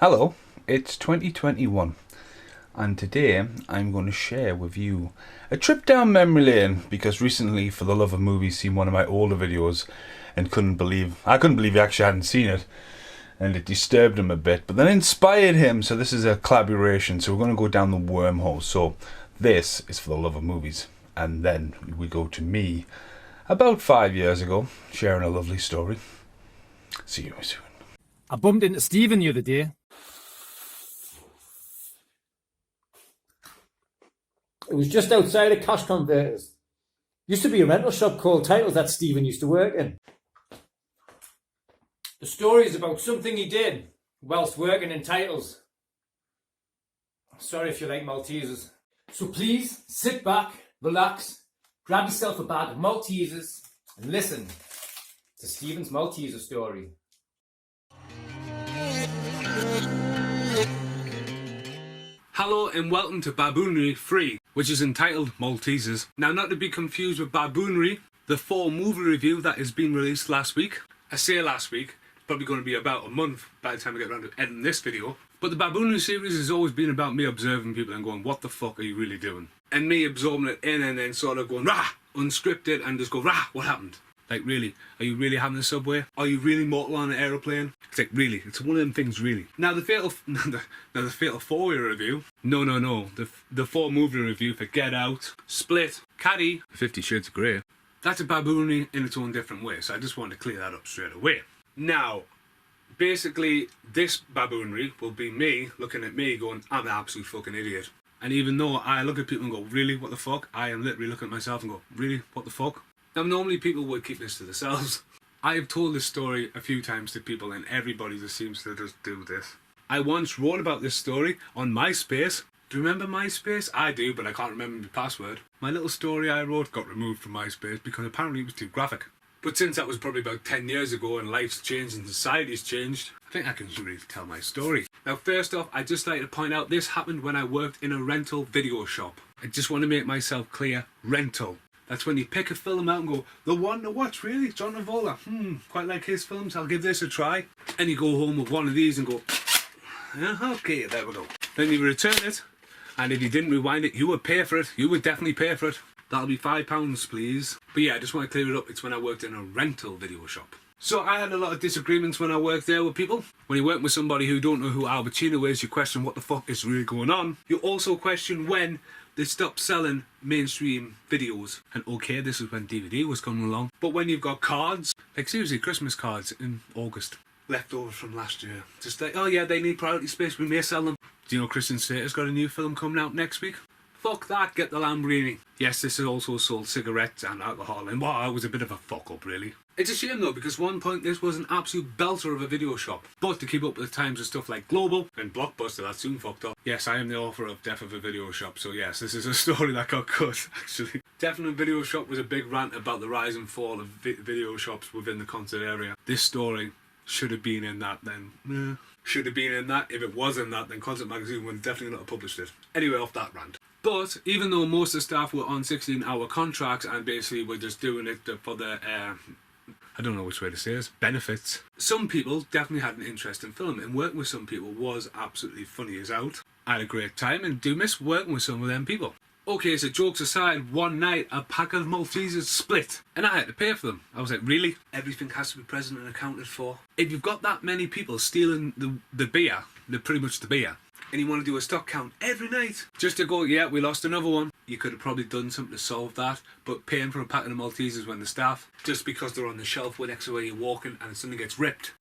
Hello, it's 2021 and today I'm going to share with you a trip down memory lane because recently, for the love of movies, seen one of my older videos and I couldn't believe he actually hadn't seen it, and it disturbed him a bit, but then inspired him. So this is a collaboration, so we're going to go down the wormhole. So this is for the love of movies, and then we go to me about 5 years ago, sharing a lovely story. See you soon. I bumped into Stephen the other day. It was just outside of Cash Converters. Used to be a rental shop called Titles that Stephen used to work in. The story is about something he did whilst working in Titles. Sorry if you like Maltesers. So please sit back, relax, grab yourself a bag of Maltesers and listen to Stephen's Malteser story. Hello and welcome to Baboonery 3, which is entitled Maltesers. Now, not to be confused with Baboonery, the 4 movie review that has been released last week. I say last week, it's probably going to be about a month by the time I get around to editing this video. But the Baboonery series has always been about me observing people and going, what the fuck are you really doing? And me absorbing it in and then sort of going, rah, unscripted, and just go, rah, what happened? Like, really? Are you really having a subway? Are you really mortal on an aeroplane? It's like, really? It's one of them things, really. Now, the Fatal 4 review, no. The 4 movie review for Get Out, Split, Caddy, 50 Shades of Grey. That's a Baboonery in its own different way, so I just wanted to clear that up straight away. Now, basically, this Baboonery will be me looking at me going, I'm an absolute fucking idiot. And even though I look at people and go, really, what the fuck? I am literally looking at myself and go, really, what the fuck? Now, normally people would keep this to themselves. I have told this story a few times to people and everybody just seems to just do this. I once wrote about this story on MySpace. Do you remember MySpace? I do, but I can't remember my password. My little story I wrote got removed from MySpace because apparently it was too graphic. But since that was probably about 10 years ago and life's changed and society's changed, I think I can really tell my story. Now, first off, I'd just like to point out this happened when I worked in a rental video shop. I just want to make myself clear, rental. That's when you pick a film out and go, the one to watch, really? John Travolta, quite like his films, I'll give this a try. And you go home with one of these and go, yeah, okay, there we go. Then you return it, and if you didn't rewind it, you would pay for it. You would definitely pay for it. That'll be £5, please. But yeah, I just want to clear it up. It's when I worked in a rental video shop. So I had a lot of disagreements when I worked there with people. When you work with somebody who don't know who Al Pacino is, you question what the fuck is really going on. You also question when they stopped selling mainstream videos. And okay, this is when DVD was coming along. But when you've got cards, like seriously, Christmas cards in August, leftovers from last year. Just like, oh yeah, they need priority space, we may sell them. Do you know Christian Slater's got a new film coming out next week? Fuck that, get the Lamborghini. Yes, this has also sold cigarettes and alcohol, and wow, it was a bit of a fuck up, really. It's a shame though, because one point this was an absolute belter of a video shop. But to keep up with the times of stuff like Global and Blockbuster, that soon fucked up. Yes, I am the author of Death of a Video Shop, so yes, this is a story that got cut, actually. Death of a Video Shop was a big rant about the rise and fall of video shops within the concert area. This story should have been in that then. Should have been in that. If it was in that, then Concert Magazine would definitely not have published it. Anyway, off that rant. But even though most of the staff were on 16-hour contracts and basically were just doing it for their, I don't know which way to say this, benefits, some people definitely had an interest in film, and working with some people was absolutely funny as out. I had a great time and do miss working with some of them people. Okay, so jokes aside, one night a pack of Maltesers split and I had to pay for them. I was like, really? Everything has to be present and accounted for? If you've got that many people stealing the beer, pretty much the beer, and you want to do a stock count every night just to go, yeah, we lost another one, you could have probably done something to solve that. But paying for a packet of Maltesers when the staff, just because they're on the shelf with next to where you're walking and something gets ripped,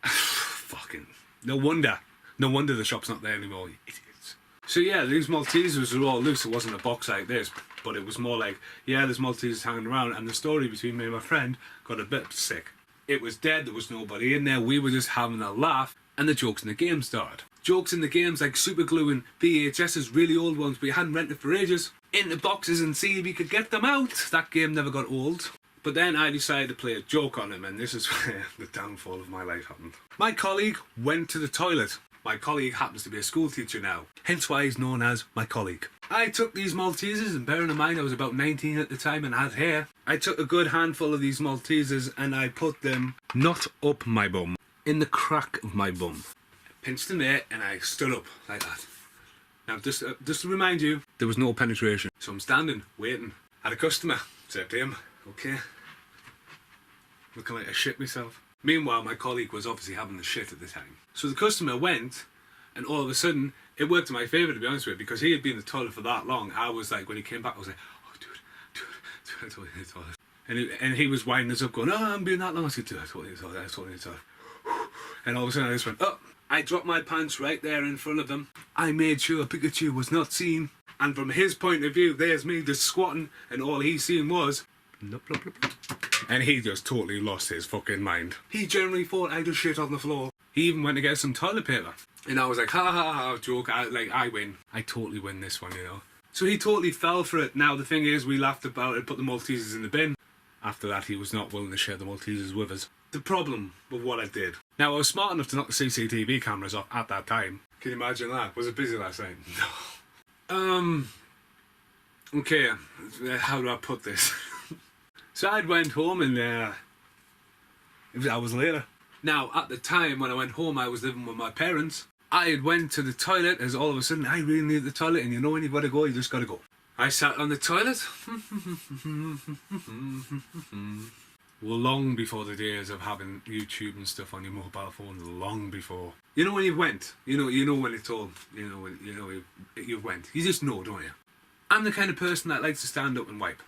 fucking no wonder the shop's not there anymore, you idiots. So yeah, these Maltesers were all loose. It wasn't a box like this, but it was more like, yeah, there's Maltesers hanging around, and the story between me and my friend got a bit sick. It was dead, there was nobody in there, we were just having a laugh, and the jokes in the game started. Jokes in the games like super gluing VHS's, really old ones we hadn't rented for ages, into boxes and see if we could get them out. That game never got old. But then I decided to play a joke on him, and this is where the downfall of my life happened. My colleague went to the toilet. My colleague happens to be a school teacher now, hence why he's known as my colleague. I took these Maltesers, and bearing in mind I was about 19 at the time and had hair, I took a good handful of these Maltesers and I put them not up my bum, in the crack of my bum. pinched in there, and I stood up like that. Now, just to remind you, there was no penetration. So I'm standing, waiting. Had a customer. Said to him, okay. Looking like I shit myself. Meanwhile, my colleague was obviously having the shit at the time. So the customer went, and all of a sudden, it worked in my favour, to be honest with you, because he had been in the toilet for that long. I was like, when he came back, I was like, oh, dude, I told you in the toilet. And he was winding us up, going, oh, I'm being that long. I said, dude, I told you in the toilet. And all of a sudden, I just went, oh. I dropped my pants right there in front of him. I made sure Pikachu was not seen. And from his point of view, there's me just squatting, and all he seen was... Blup, blup, blup, blup. And he just totally lost his fucking mind. He generally thought I just shit on the floor. He even went to get some toilet paper. And I was like, ha ha ha, joke, I win. I totally win this one, you know. So he totally fell for it. Now the thing is, we laughed about it, put the Maltesers in the bin. After that, he was not willing to share the Maltesers with us. The problem with what I did. Now, I was smart enough to knock the CCTV cameras off at that time. Can you imagine that? Was it busy last night? No. Okay, how do I put this? So I went home and it was hours later. Now, at the time when I went home, I was living with my parents. I had went to the toilet as all of a sudden I really needed the toilet, and you know when you've got to go, you just got to go. I sat on the toilet. Well, long before the days of having YouTube and stuff on your mobile phone, long before. You know when you went, you know when it's all, you went. You just know, don't you? I'm the kind of person that likes to stand up and wipe.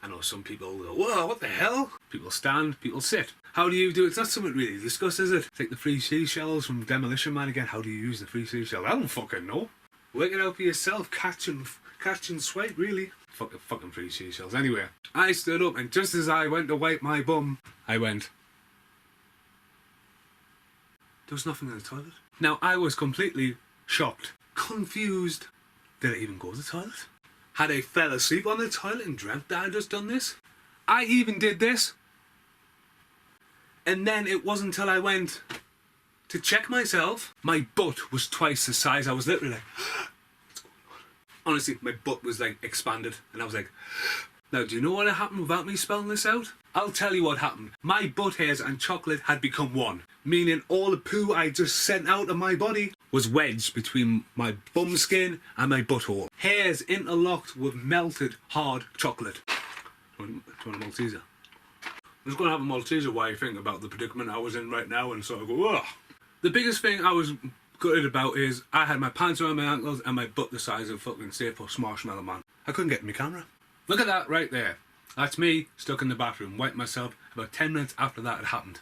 I know some people go, whoa, what the hell? People stand, people sit. How do you do it? It's not something really discussed, is it? Take the free seashells from Demolition Man again. How do you use the free seashells? I don't fucking know. Work it out for yourself. Catch and swipe, really. Fucking free seashells. Anyway, I stood up, and just as I went to wipe my bum, I went. There was nothing in the toilet. Now, I was completely shocked, confused. Did I even go to the toilet? Had I fell asleep on the toilet and dreamt that I'd just done this? I even did this. And then it wasn't until I went to check myself, my butt was twice the size. I was literally like, what's going on? Honestly, my butt was like expanded, and I was like, now do you know what happened without me spelling this out? I'll tell you what happened. My butt hairs and chocolate had become one, meaning all the poo I just sent out of my body was wedged between my bum skin and my butthole. Hairs interlocked with melted hard chocolate. Do you want a Malteser? I'm just going to have a Malteser while you think about the predicament I was in right now and sort of go, ugh. The biggest thing I was gutted about is I had my pants around my ankles and my butt the size of fucking Staples Marshmallow Man. I couldn't get my camera. Look at that right there. That's me stuck in the bathroom, wiping myself about 10 minutes after that had happened.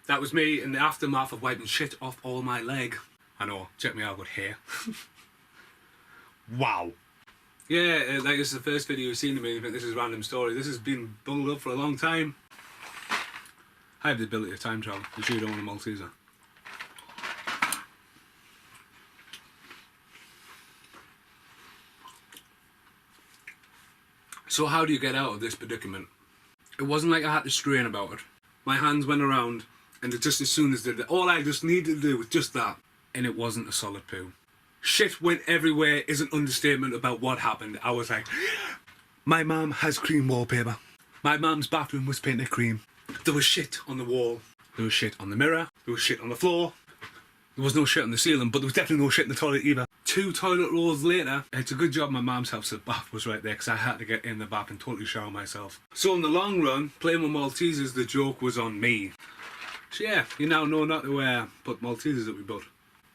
That was me in the aftermath of wiping shit off all my leg. I know, check me out, I've got hair. Wow. Yeah, like this is the first video you've seen of me, you think this is a random story. This has been bundled up for a long time. I have the ability to time travel. You sure you don't want a Malteser? So how do you get out of this predicament? It wasn't like I had to strain about it. My hands went around, and just as soon as they did, all I just needed to do was just that. And it wasn't a solid poo. Shit went everywhere is an understatement about what happened. I was like, my mum has cream wallpaper. My mum's bathroom was painted cream. There was shit on the wall. There was shit on the mirror. There was shit on the floor. There was no shit on the ceiling, but there was definitely no shit in the toilet either. 2 toilet rolls later, it's a good job my mum's house, the bath was right there, because I had to get in the bath and totally shower myself. So in the long run, playing with Maltesers, the joke was on me. So yeah, you now know not to put Maltesers up your butt.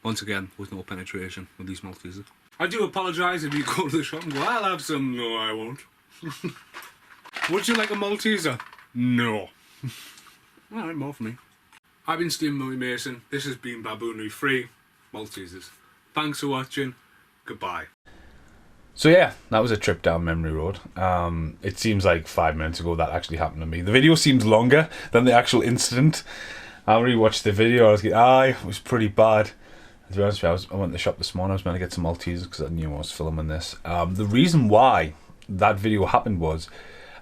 Once again, with no penetration with these Maltesers. I do apologise if you go to the shop and go, I'll have some. No, I won't. Would you like a Malteser? No. Alright, more for me. I've been Steve Murray Mason. This has been Baboonery Free Maltesers. Thanks for watching. Goodbye. So yeah, that was a trip down memory road. It seems like 5 minutes ago that actually happened to me. The video seems longer than the actual incident. I rewatched the video. I was like, it was pretty bad. To be honest with you, I went to the shop this morning. I was going to get some Maltesers because I knew I was filming this. The reason why that video happened was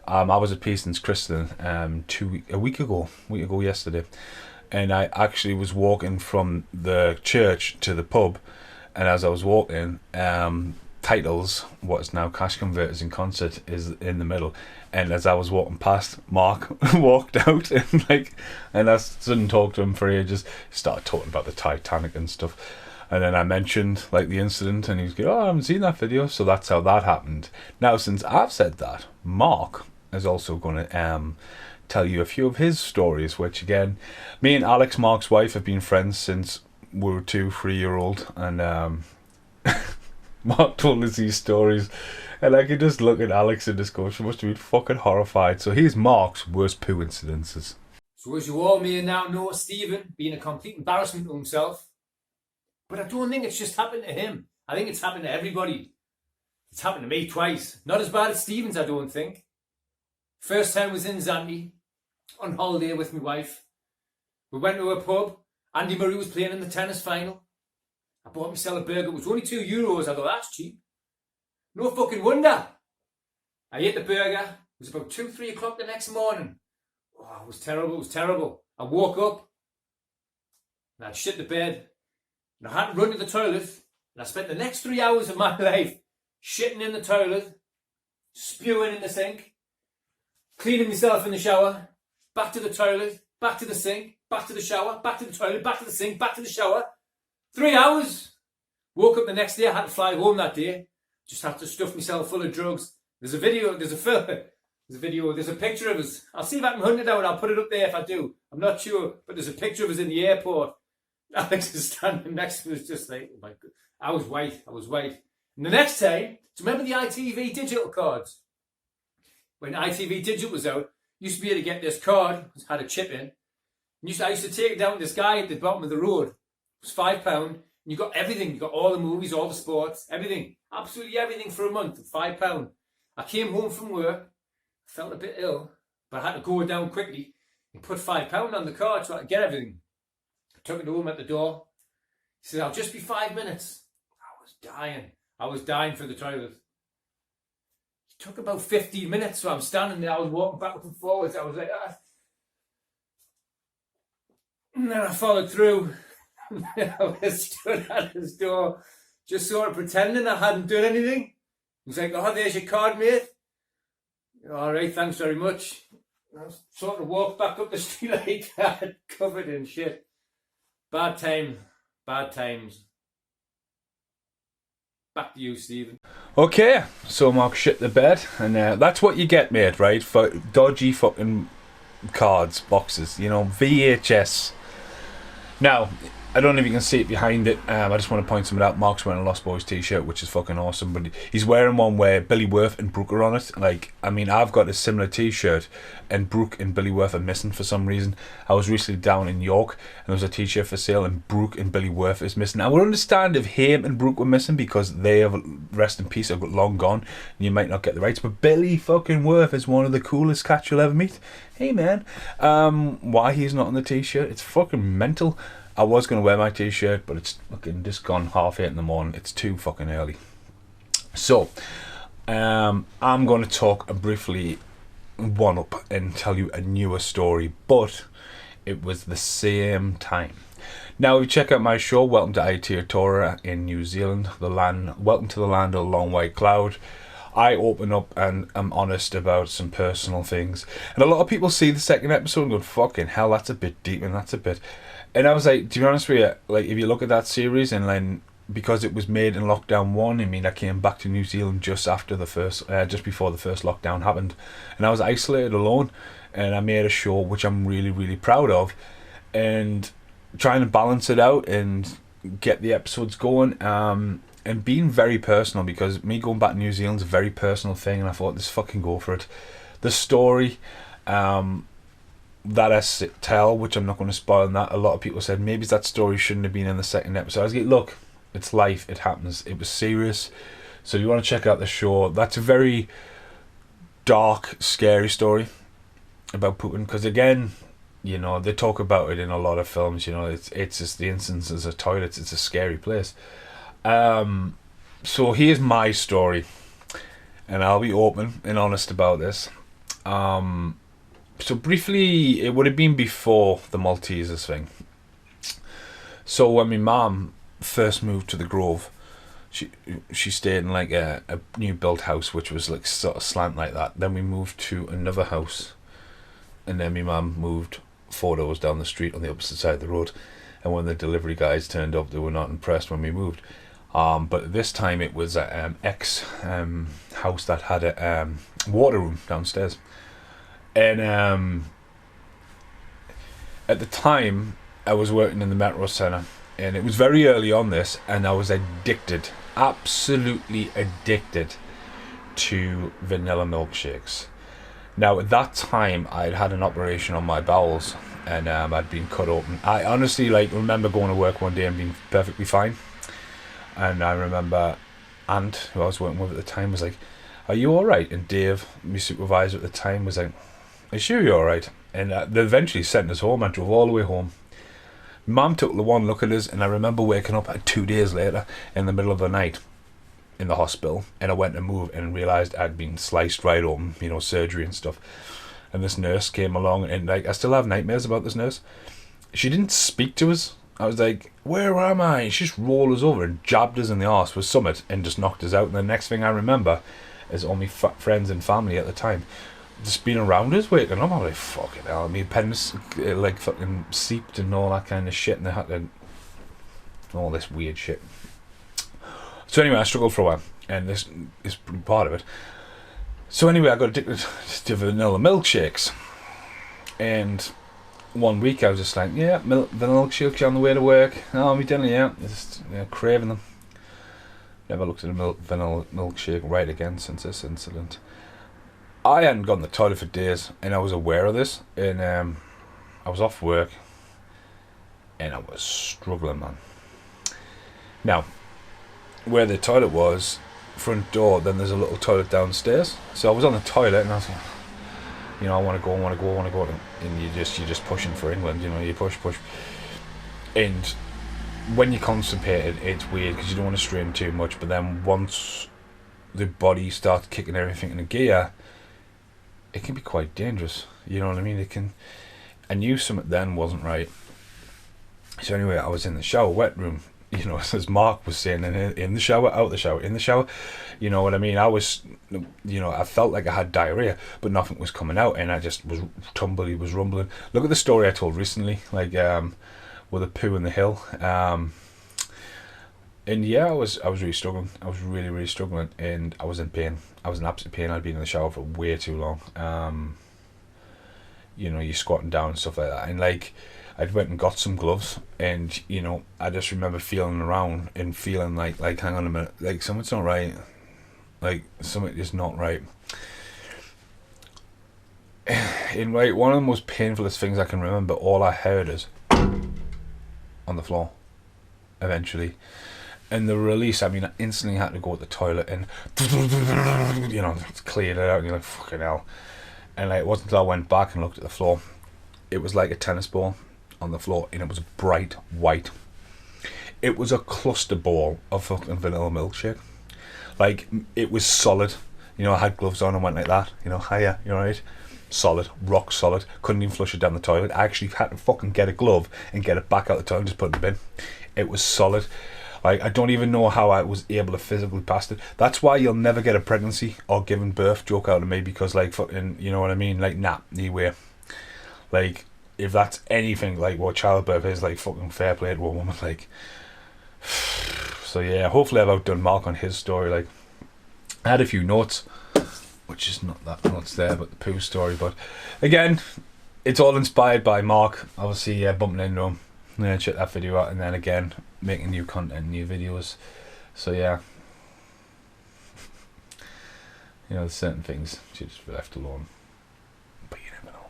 I was at Pearson's Christian a week ago yesterday, and I actually was walking from the church to the pub, and as I was walking, Titles, what is now Cash Converters in Concert, is in the middle, and as I was walking past, Mark walked out, and I didn't talk to him for ages. Started talking about the Titanic and stuff. And then I mentioned like the incident, and he's going, "Oh, I haven't seen that video." So that's how that happened. Now, since I've said that, Mark is also going to tell you a few of his stories. Which again, me and Alex, Mark's wife, have been friends since we were 2-3-year-old, and Mark told us these stories, and I could just look at Alex and just go, she must have been fucking horrified. So here's Mark's worst poo incidences. So as you all may now know, Stephen being a complete embarrassment to himself. But I don't think it's just happened to him. I think it's happened to everybody. It's happened to me twice. Not as bad as Stephen's, I don't think. First time was in Zambia, on holiday with my wife. We went to a pub. Andy Murray was playing in the tennis final. I bought myself a burger. It was only €2. I thought, that's cheap. No fucking wonder. I ate the burger. It was about 2-3 o'clock the next morning. Oh, it was terrible. It was terrible. I woke up and I'd shit the bed. And I had to run to the toilet. And I spent the next 3 hours of my life shitting in the toilet, spewing in the sink, cleaning myself in the shower, back to the toilet, back to the sink, back to the shower, back to the toilet, back to the sink, back to the shower. 3 hours. Woke up the next day. I had to fly home that day. Just had to stuff myself full of drugs. There's a video, there's a picture of us. I'll see if I can hunt it out. I'll put it up there if I do. I'm not sure, but there's a picture of us in the airport. Alex is standing next to us, just like, oh my God. I was white. And the next time, do you remember the ITV digital cards? When ITV digital was out, you used to be able to get this card, it had a chip in. I used to take it down to this guy at the bottom of the road. It was £5. And you got everything. You got all the movies, all the sports, everything. Absolutely everything for a month at £5. I came home from work, felt a bit ill, but I had to go down quickly and put £5 on the card so I could get everything. I took it home at the door. He said, "I'll just be 5 minutes." I was dying for the toilet. It took about 15 minutes, so I'm standing there. I was walking backwards and forwards. I was like, ah. And then I followed through. I was stood at his door, just sort of pretending I hadn't done anything. He was like, "Oh, there's your card, mate." "All right, thanks very much." I sort of walked back up the street like that, covered in shit. Bad times. Back to you, Stephen. Okay, so Mark shit the bed, and that's what you get, mate, right? For dodgy fucking cards, boxes, you know, VHS. Now, I don't know if you can see it behind it. I just want to point something out. Mark's wearing a Lost Boys t-shirt, which is fucking awesome. But he's wearing one where Billy Worth and Brooke are on it. Like, I mean, I've got a similar t-shirt, and Brooke and Billy Worth are missing for some reason. I was recently down in York, and there was a t-shirt for sale, and Brooke and Billy Worth is missing. I would understand if him and Brooke were missing because they have, rest in peace, are long gone, and you might not get the rights. But Billy fucking Worth is one of the coolest cats you'll ever meet. Hey, man. Why he's not on the t-shirt? It's fucking mental. I was going to wear my t-shirt, but it's fucking just gone 8:30 in the morning. It's too fucking early. So, I'm going to talk briefly one up and tell you a newer story, but it was the same time. Now, if you check out my show, Welcome to Aotearoa in New Zealand, welcome to the land of the long white cloud. I open up and I'm honest about some personal things. And a lot of people see the second episode and go, fucking hell, that's a bit deep and that's a bit... And I was like, to be honest with you, like, if you look at that series and then because it was made in lockdown 1, I mean, I came back to New Zealand just after the first, just before the first lockdown happened, and I was isolated alone, and I made a show which I'm really, really proud of, and trying to balance it out and get the episodes going, and being very personal, because me going back to New Zealand's a very personal thing, and I thought, let's fucking go for it. The story, that I tell, which I'm not going to spoil, that a lot of people said maybe that story shouldn't have been in the second episode. I was like, look, it's life, it happens, it was serious. So if you want to check out the show, that's a very dark, scary story about Putin, because again, you know, they talk about it in a lot of films, you know, it's just the instances of toilets, it's a scary place. So here's my story, and I'll be open and honest about this. So briefly, it would have been before the Maltesers thing. So when my mum first moved to the Grove, she stayed in like a new built house, which was like sort of slant like that. Then we moved to another house, and then my mum moved 4 doors down the street on the opposite side of the road. and when the delivery guys turned up, they were not impressed when we moved. But this time it was an ex house that had a water room downstairs, and at the time I was working in the Metro Centre, and it was very early on this, and I was addicted, absolutely addicted to vanilla milkshakes. Now at that time I'd had an operation on my bowels, and I'd been cut open. I honestly remember going to work one day and being perfectly fine, and I remember Ant, who I was working with at the time, was like, "Are you alright?" And Dave, my supervisor at the time, was like, "Are you sure you're alright?" And they eventually sent us home. I drove all the way home. Mum took the one look at us, and I remember waking up 2 days later in the middle of the night in the hospital, and I went to move and realised I'd been sliced right open, surgery and stuff. And this nurse came along, and I still have nightmares about this nurse. She didn't speak to us. I was like, "Where am I?" And she just rolled us over and jabbed us in the arse with summit and just knocked us out. And the next thing I remember is all my friends and family at the time just being around us, waking up. I'm like, fucking hell. My appendix fucking seeped and all that kind of shit, and they had to all this weird shit. So anyway, I struggled for a while, and this is part of it. So anyway, I got addicted to vanilla milkshakes, and one week I was just like, yeah, vanilla milkshakes on the way to work. Oh, me dinner, yeah, just craving them. Never looked at a vanilla milkshake right again since this incident. I hadn't gone to the toilet for days, and I was aware of this, and I was off work, and I was struggling, man. Now, where the toilet was, front door, then there's a little toilet downstairs. So I was on the toilet, and I was like, I want to go, and you're just pushing for England, you push, and when you're constipated, it's weird because you don't want to strain too much, but then once the body starts kicking everything in a gear, it can be quite dangerous, you know what I mean? It can. I knew something then wasn't right. So anyway, I was in the shower, wet room, as Mark was saying, in the shower, out the shower, in the shower, you know what I mean? I was, I felt like I had diarrhea, but nothing was coming out, and I just was rumbling. Look at the story I told recently, with a poo in the hill. And yeah, I was really struggling. I was really, really struggling, and I was in pain. I was in absolute pain. I'd been in the shower for way too long. You're squatting down and stuff like that, and I'd went and got some gloves, and I just remember feeling around and feeling like hang on a minute, something's not right, something is not right. And one of the most painfulest things I can remember, all I heard is on the floor eventually. And the release, I instantly had to go to the toilet and cleared it out, and you're like, fucking hell. And it wasn't until I went back and looked at the floor, it was like a tennis ball on the floor, and it was bright white. It was a cluster ball of fucking vanilla milkshake. It was solid. I had gloves on and went like that. Hiya, you alright? Solid, rock solid. Couldn't even flush it down the toilet. I actually had to fucking get a glove and get it back out the toilet and just put it in the bin. It was solid. I don't even know how I was able to physically pass it. That's why you'll never get a pregnancy or giving birth joke out of me, because fucking, you know what I mean? Nah, anyway. If that's anything like what childbirth is, fucking fair play to a woman, So yeah, hopefully I've outdone Mark on his story. I had a few notes, which is not that notes there, but the poo story. But again, it's all inspired by Mark, obviously bumping into him. Check that video out, and then again, making new content, new videos. So yeah, there's certain things you just be left alone, but you never know.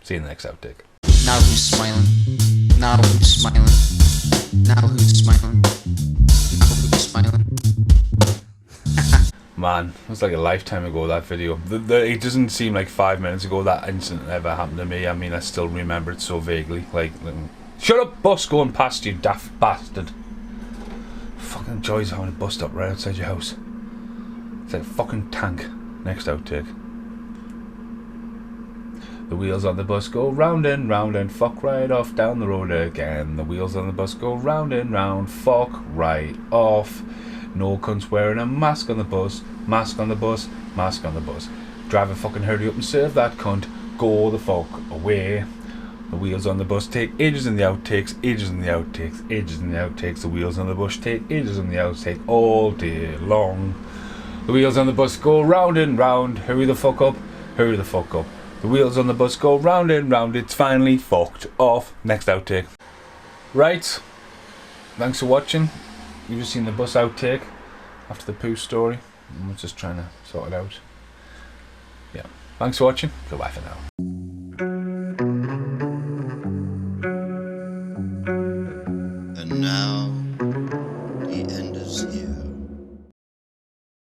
See you in the next outtake. Now who's smiling? Now who's smiling? Now who's smiling? Now who's smiling? Man, it was like a lifetime ago, that video. It doesn't seem like 5 minutes ago that incident ever happened to me. I still remember it so vaguely. Shut up, bus going past you, daft bastard. Fucking joys having a bus stop right outside your house. It's like a fucking tank. Next outtake. The wheels on the bus go round and fuck right off down the road again. The wheels on the bus go round and round, fuck right off. No cunts wearing a mask on the bus, mask on the bus, mask on the bus. Driver fucking hurry up and serve that cunt, go the fuck away. The wheels on the bus take ages in the outtakes, ages in the outtakes, ages in the outtakes. The wheels on the bus take ages in the outtakes all day long. The wheels on the bus go round and round. Hurry the fuck up, hurry the fuck up. The wheels on the bus go round and round. It's finally fucked off. Next outtake. Right. Thanks for watching. You've just seen the bus outtake after the poo story. I'm just trying to sort it out. Yeah. Thanks for watching. Goodbye for now.